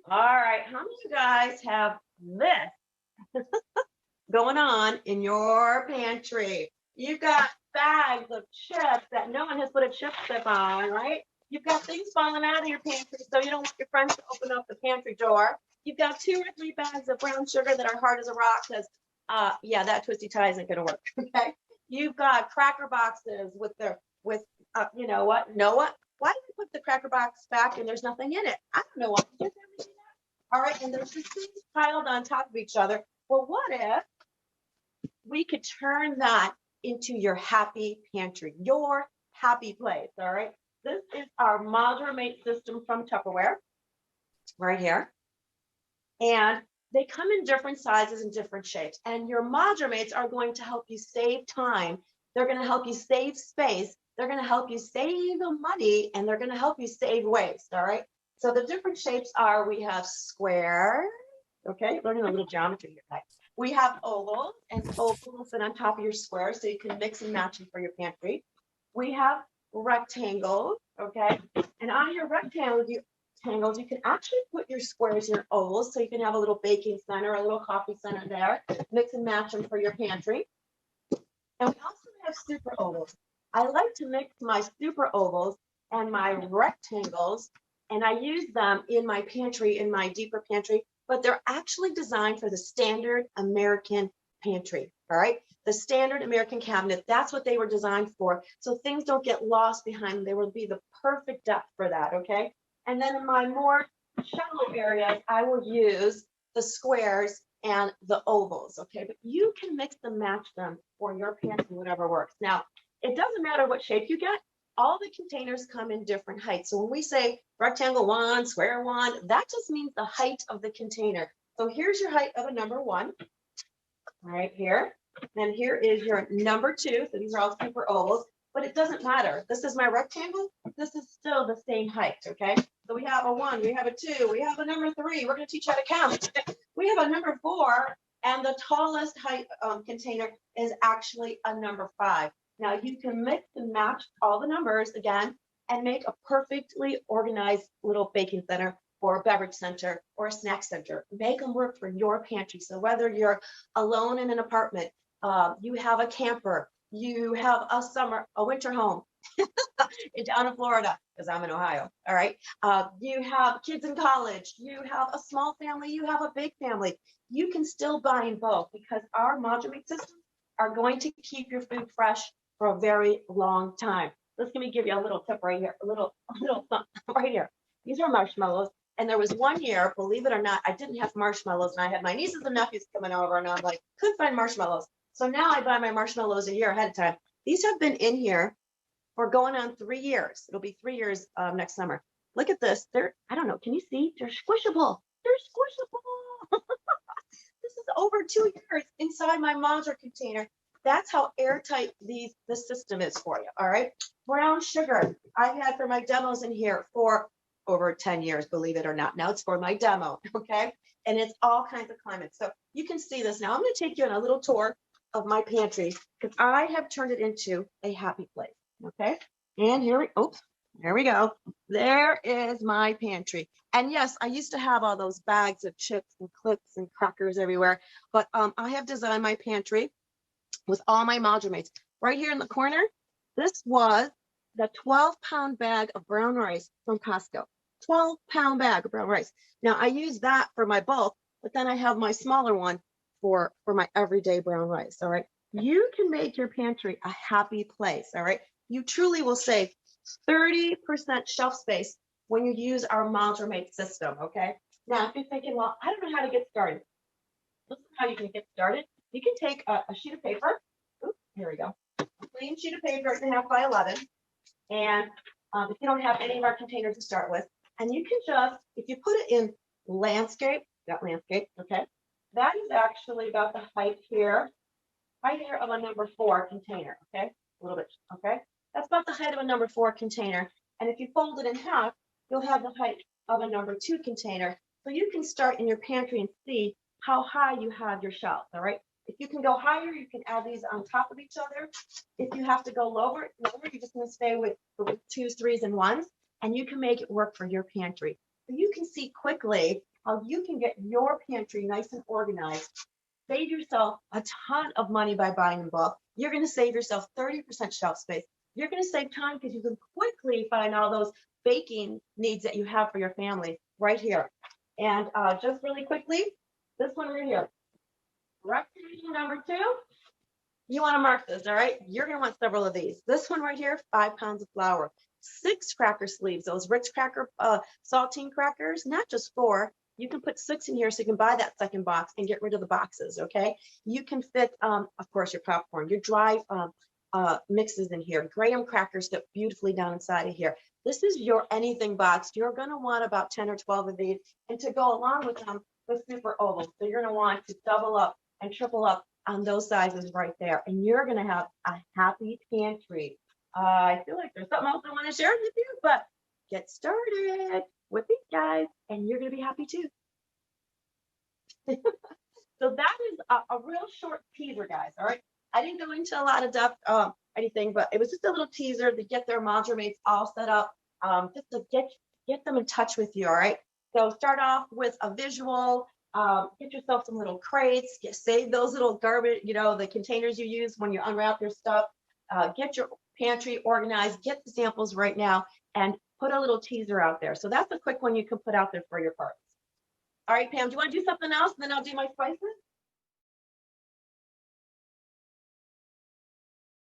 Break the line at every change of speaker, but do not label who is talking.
All right, how many of you guys have this going on in your pantry? You've got bags of chips that no one has put a chip tip on, right? You've got things falling out of your pantry, so you don't want your friends to open up the pantry door. You've got 2 or 3 bags of brown sugar that are hard as a rock because, yeah, that twisty tie isn't going to work. Okay. You've got cracker boxes you know what? Noah, why did you put the cracker box back and there's nothing in it? I don't know why. Did you ever do that? All right, and there's just things piled on top of each other. Well, what if we could turn that into your happy pantry, your happy place? All right. This is our Modular Mate system from Tupperware right here. And they come in different sizes and different shapes. And your Modular Mates are going to help you save time. They're going to help you save space. They're going to help you save money, and they're going to help you save waste. All right. So the different shapes are, we have square. Okay, learning a little geometry here, guys. We have ovals, and ovals will fit on top of your square, so you can mix and match them for your pantry. We have rectangles, okay, and on your rectangles, you can actually put your squares in your ovals, so you can have a little baking center, a little coffee center there, mix and match them for your pantry. And we also have super ovals. I like to mix my super ovals and my rectangles, and I use them in my pantry, in my deeper pantry, but they're actually designed for the standard American pantry, all right? The standard American cabinet, that's what they were designed for. So things don't get lost behind them. They will be the perfect depth for that, okay? And then in my more shallow areas, I will use the squares and the ovals, okay? But you can mix and match them for your pantry, whatever works. Now, it doesn't matter what shape you get. All the containers come in different heights. So when we say rectangle 1, square 1, that just means the height of the container. So here's your height of a number 1, right here. And here is your number 2. So these are all super ovals, but it doesn't matter. This is my rectangle. This is still the same height, okay? So we have a 1, we have a 2, we have a number 3. We're going to teach you how to count. We have a number 4, and the tallest height container is actually a number 5. Now you can mix and match all the numbers again and make a perfectly organized little baking center or a beverage center or a snack center. Make them work for your pantry. So whether you're alone in an apartment, you have a camper, you have a winter home down in Florida, because I'm in Ohio, all right? You have kids in college, you have a small family, you have a big family. You can still buy in both because our Modular Mate systems are going to keep your food fresh for a very long time. Let me give you a little tip right here, a little right here. These are marshmallows. And there was one year, believe it or not, I didn't have marshmallows, and I had my nieces and nephews coming over, and I'm like, couldn't find marshmallows. So now I buy my marshmallows a year ahead of time. These have been in here for going on 3 years. It'll be 3 years next summer. Look at this. I don't know, can you see? They're squishable. They're squishable. This is over 2 years inside my modular container. That's how airtight the system is for you, all right? Brown sugar, I've had for my demos in here for over 10 years, believe it or not. Now it's for my demo, okay? And it's all kinds of climates. So you can see this. Now I'm gonna take you on a little tour of my pantry because I have turned it into a happy place, okay? And here we go. There is my pantry. And yes, I used to have all those bags of chips and clips and crackers everywhere, but I have designed my pantry with all my Modular Mates. Right here in the corner, this was the 12-pound bag of brown rice from Costco. 12-pound bag of brown rice. Now I use that for my bulk, but then I have my smaller one for my everyday brown rice. All right. You can make your pantry a happy place. All right. You truly will save 30% shelf space when you use our Modular Mate system. Okay. Now, if you're thinking, well, I don't know how to get started. This is how you can get started. You can take a sheet of paper. Oops, here we go. A clean sheet of paper, 8.5 by 11. And if you don't have any of our containers to start with, and you can just, if you put it in landscape, got landscape, okay? That is actually about the height here, right here of a number 4 container, okay? A little bit, okay? That's about the height of a number 4 container. And if you fold it in half, you'll have the height of a number 2 container. So you can start in your pantry and see how high you have your shelves, all right? If you can go higher, you can add these on top of each other. If you have to go lower, you're just gonna stay with 2s, 3s, and 1s, and you can make it work for your pantry. So you can see quickly how you can get your pantry nice and organized. Save yourself a ton of money by buying in bulk. You're going to save yourself 30% shelf space. You're going to save time because you can quickly find all those baking needs that you have for your family right here. And just really quickly, this one right here, rectangle number 2. You want to mark this, all right? You're going to want several of these. This one right here, 5 pounds of flour, 6 cracker sleeves, those Ritz cracker saltine crackers, not just 4. You can put 6 in here so you can buy that second box and get rid of the boxes, okay? You can fit, of course, your popcorn, your dry mixes in here. Graham crackers fit beautifully down inside of here. This is your anything box. You're going to want about 10 or 12 of these. And to go along with them, the super ovals. So you're going to want to double up and triple up on those sizes right there. And you're going to have a happy pantry. I feel like there's something else I want to share with you, but get started with these guys and you're going to be happy too. So that is a real short teaser, guys. All right. I didn't go into a lot of depth, anything, but it was just a little teaser to get their Modular Mates all set up, just to get them in touch with you. All right. So start off with a visual. Get yourself some little crates. Save those little garbage, the containers you use when you unwrap your stuff. Get your pantry organized. Get the samples right now and put a little teaser out there. So that's a quick one you can put out there for your parties. All right, Pam, do you want to do something else? And then I'll do my spices.